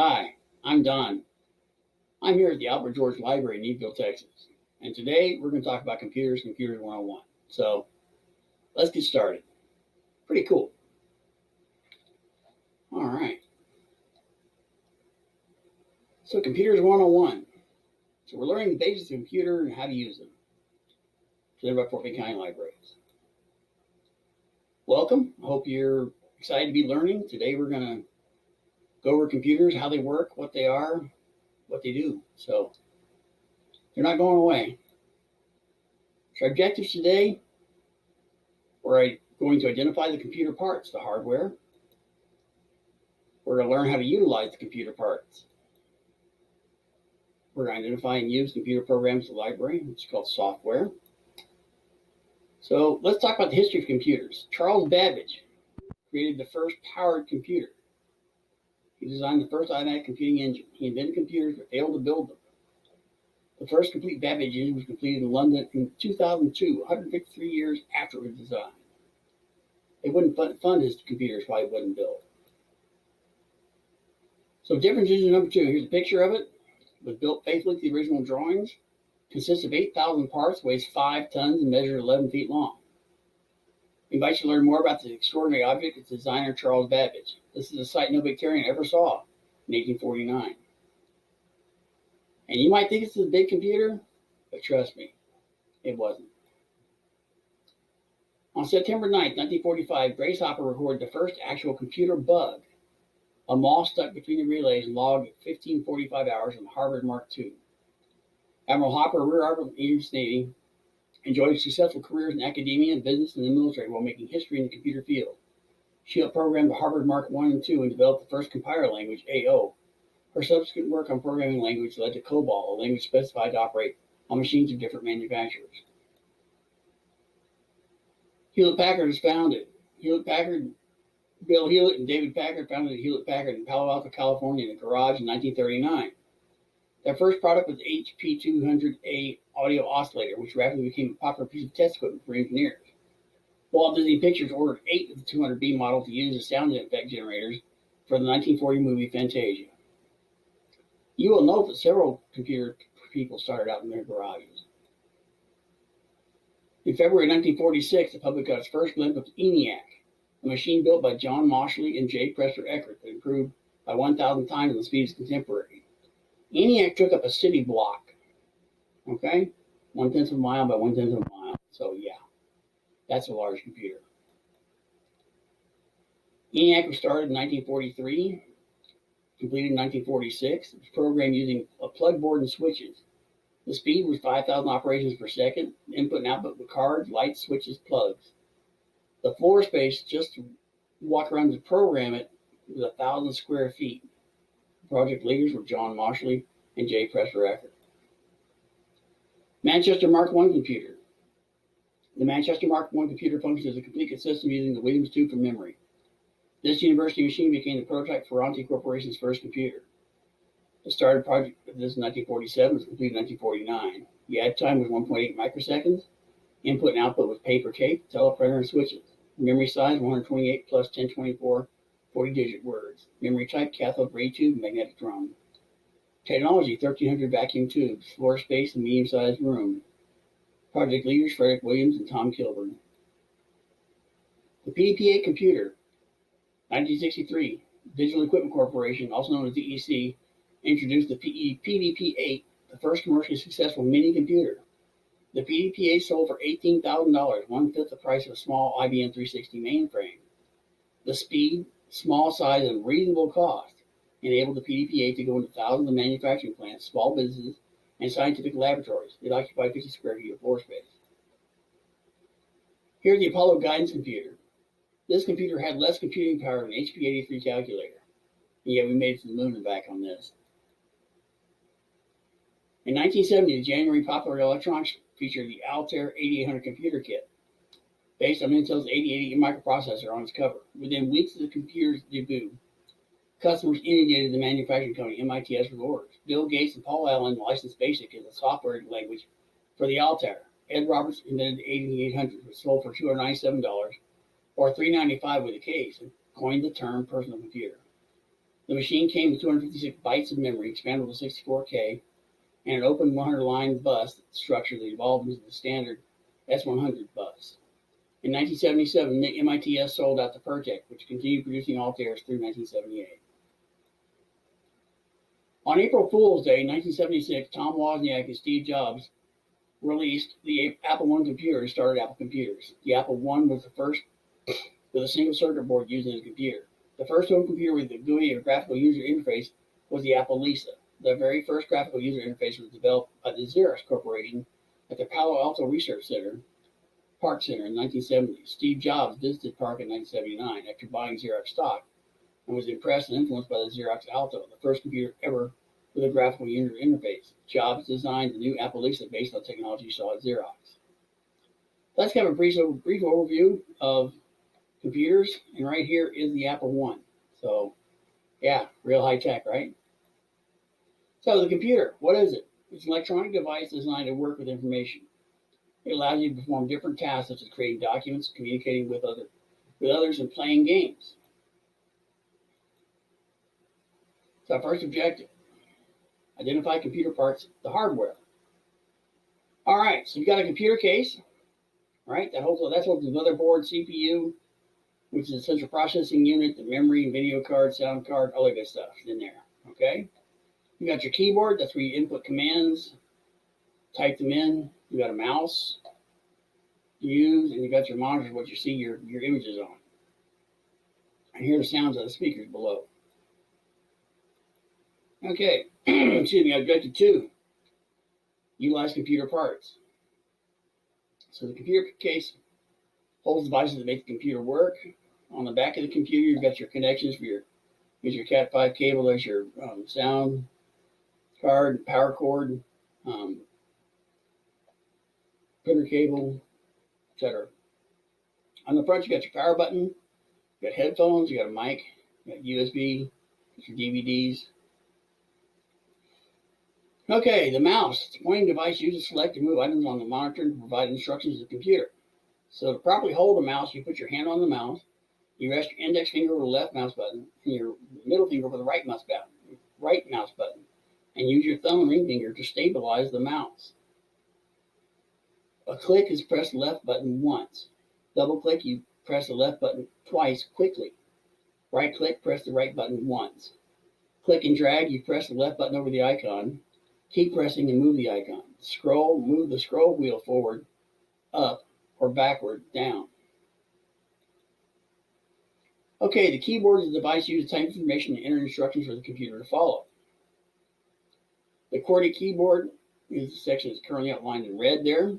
Hi, I'm Don. I'm here at the Albert George Library in Needville, Texas. And today we're going to talk about computers 101. So let's get started. Pretty cool. All right. So computers 101. So we're learning the basics of a computer and how to use them. Today by Fort Bend County Libraries. Welcome. I hope you're excited to be learning. Today we're going to go over computers, how they work, what they are, what they do. So they're not going away. So our objectives today, we're going to identify the computer parts, the hardware. We're going to learn how to utilize the computer parts. We're going to identify and use computer programs in the library, which is called software. So let's talk about the history of computers. Charles Babbage created the first powered computer. He designed the first automatic computing engine. He invented computers but failed to build them. The first complete Babbage engine was completed in London in 2002, 153 years after it was designed. They wouldn't fund his computers while he wasn't built. So difference engine number 2, here's a picture of it. It was built faithfully to the original drawings. Consists of 8,000 parts, weighs 5 tons, and measures 11 feet long. We invite you to learn more about the extraordinary object its designer, Charles Babbage. This is a sight no Victorian ever saw in 1849. And you might think it's a big computer, but trust me, it wasn't. On September 9th, 1945, Grace Hopper recorded the first actual computer bug. A moth stuck between the relays and logged at 1545 hours on Harvard Mark II. Admiral Hopper, Rear Admiral of the United States Navy, enjoyed successful careers in academia, business, and the military while making history in the computer field. She helped program the Harvard Mark I and II and developed the first compiler language, AO. Her subsequent work on programming language led to COBOL, a language specified to operate on machines of different manufacturers. Hewlett-Packard is founded. Bill Hewlett and David Packard founded Hewlett-Packard in Palo Alto, California in a garage in 1939. Their first product was the HP200A audio oscillator, which rapidly became a popular piece of test equipment for engineers. Walt Disney Pictures ordered 8 of the 200B model to use as sound effect generators for the 1940 movie Fantasia. You will note that several computer people started out in their garages. In February 1946, the public got its first glimpse of ENIAC, a machine built by John Mosley and J. Presser Eckert that improved by 1,000 times the speed of its contemporary. ENIAC took up a city block, okay? 1/10 of a mile by 1/10 of a mile. So yeah, that's a large computer. ENIAC was started in 1943, completed in 1946. It was programmed using a plug board and switches. The speed was 5,000 operations per second. Input and output with cards, lights, switches, plugs. The floor space just to walk around to program it was 1,000 square feet. Project leaders were John Mosley and J. Presser Eckert. Manchester Mark I computer. The Manchester Mark I computer functions as a complete system using the Williams II for memory. This university machine became the prototype for Ferranti Corporation's first computer. The started project of this in 1947 was completed in 1949. The add time was 1.8 microseconds. Input and output was paper tape, teleprinter, and switches. Memory size 128 plus 1024 40-digit words. Memory type cathode ray tube, magnetic drum. Technology 1,300 vacuum tubes. Floor space and medium-sized room. Project leaders Frederick Williams and Tom Kilburn. The PDP-8 computer. 1963. Digital Equipment Corporation, also known as DEC, introduced the PDP-8, the first commercially successful mini computer. The PDP-8 sold for $18,000, 1/5 the price of a small IBM 360 mainframe. The speed, small size, and reasonable cost enabled the PDP-8 to go into thousands of manufacturing plants, small businesses, and scientific laboratories. It occupied 50 square feet of floor space. Here's the Apollo guidance computer. This computer had less computing power than an HP-83 calculator, and yet we made it to the moon and back on this. In 1970, the January Popular Electronics featured the Altair 8800 computer kit, based on Intel's 8080 microprocessor on its cover. Within weeks of the computer's debut, customers inundated the manufacturing company MITS with orders. Bill Gates and Paul Allen licensed BASIC as a software language for the Altair. Ed Roberts invented the 8800, which sold for $297 or $395 with a case, and coined the term personal computer. The machine came with 256 bytes of memory, expandable to 64K, and an open 100-line bus structure that evolved into the standard S100 bus. In 1977, MITS sold out to Pertec, which continued producing Altairs through 1978. On April Fool's Day, 1976, Tom Wozniak and Steve Jobs released the Apple I computer and started Apple Computers. The Apple I was the first with a single circuit board used in a computer. The first home computer with a GUI or graphical user interface was the Apple Lisa. The very first graphical user interface was developed by the Xerox Corporation at the Palo Alto Research Center, Park Center in 1970. Steve Jobs visited Park in 1979 after buying Xerox stock and was impressed and influenced by the Xerox Alto, the first computer ever with a graphical user interface. Jobs designed the new Apple Lisa based on technology he saw at Xerox. Let's have a brief overview of computers, and right here is the Apple I. So, yeah, real high tech, right? So the computer, what is it? It's an electronic device designed to work with information. It allows you to perform different tasks such as creating documents, communicating with others, and playing games. So our first objective, identify computer parts, the hardware. All right, so you've got a computer case, right? That's what the motherboard, CPU, which is the central processing unit, the memory, video card, sound card, all that good stuff in there, okay? You got your keyboard, that's where you input commands, type them in. You got a mouse to use, and you got your monitor, what you see your images on. And hear the sounds of the speakers below. Okay, excuse me, objective 2, utilize computer parts. So the computer case holds devices that make the computer work. On the back of the computer, you've got your connections for your Cat5 cable, there's your sound card, power cord, printer cable, etc. On the front, you got your power button, you got headphones, you got a mic, you got USB, your DVDs. Okay, the mouse. It's a pointing device used to select and move items on the monitor and provide instructions to the computer. So to properly hold a mouse, you put your hand on the mouse, you rest your index finger over the left mouse button, and your middle finger over the right mouse button, and use your thumb and ring finger to stabilize the mouse. A click is press the left button once. Double click, you press the left button twice quickly. Right click, press the right button once. Click and drag, you press the left button over the icon. Keep pressing and move the icon. Move the scroll wheel forward, up, or backward, down. Okay, the keyboard is a device used to type information and enter instructions for the computer to follow. The QWERTY keyboard is the section that's currently outlined in red there.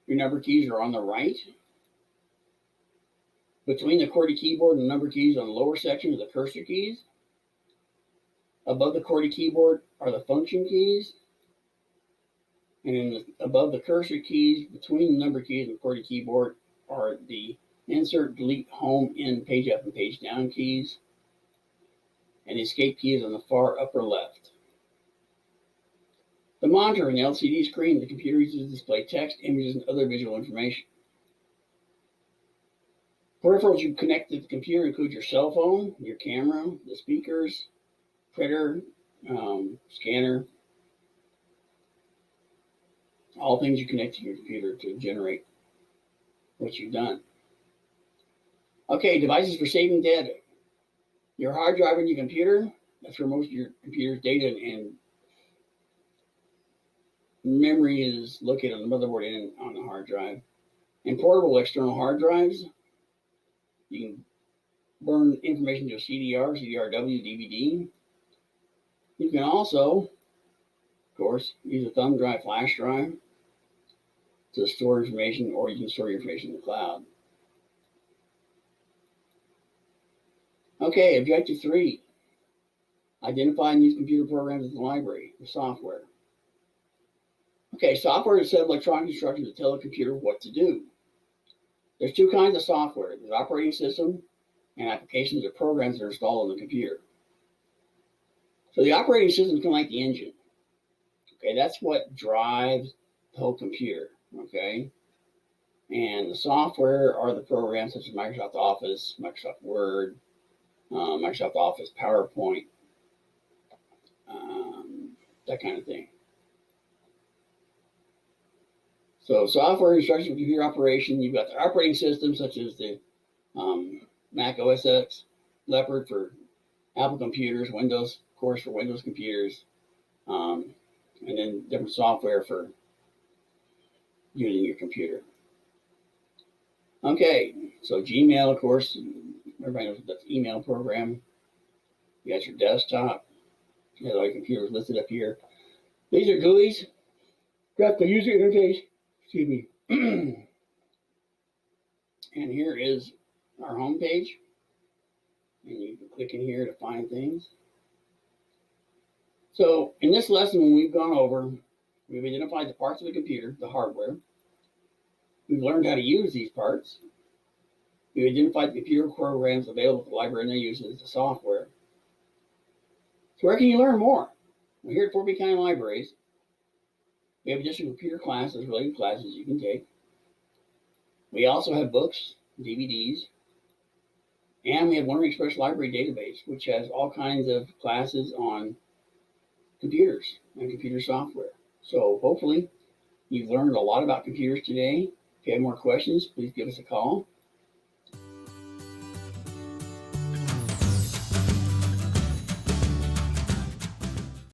Your number keys are on the right. Between the QWERTY keyboard and the number keys on the lower section are the cursor keys. Above the QWERTY keyboard are the function keys. And above the cursor keys, between the number keys and the QWERTY keyboard, are the insert, delete, home, end, page up, and page down keys. And the escape key is on the far upper left. The monitor and the LCD screen of the computer uses to display text, images, and other visual information. Peripherals you connect to the computer include your cell phone, your camera, the speakers, printer, scanner, all things you connect to your computer to generate what you've done. Okay, devices for saving data. Your hard drive in your computer, that's where most of your computer's data and memory is located on the motherboard and on the hard drive. And portable external hard drives, you can burn information to a CDR, CDRW, DVD. You can also, of course, use a thumb drive, flash drive to store information, or you can store your information in the cloud. Okay, objective 3. Identify and use computer programs in the library, the software. Okay, software is a set of electronic instructions that tell the computer what to do. There's 2 kinds of software. There's operating system and applications or programs that are installed on the computer. So the operating system is kind of like the engine. Okay, that's what drives the whole computer. Okay, and the software are the programs such as Microsoft Office, Microsoft Word, Microsoft Office, PowerPoint, that kind of thing. So software instructions for computer operation, you've got the operating system such as the Mac OS X, Leopard for Apple computers, Windows, of course, for Windows computers, and then different software for using your computer. Okay, so Gmail, of course, everybody knows that's the email program. You got your desktop. You have all your computers listed up here. These are GUIs. Got the user interface. Excuse me. And here is our home page. And you can click in here to find things. So in this lesson, when we've gone over, we've identified the parts of the computer, the hardware. We've learned how to use these parts. We've identified the computer programs available to the library and their uses, the software. So where can you learn more? Well, here at Fort Bend County Libraries, we have additional computer classes, related classes you can take. We also have books, DVDs, and we have Learning Express Library Database, which has all kinds of classes on computers and computer software. So hopefully you've learned a lot about computers today. If you have more questions, please give us a call.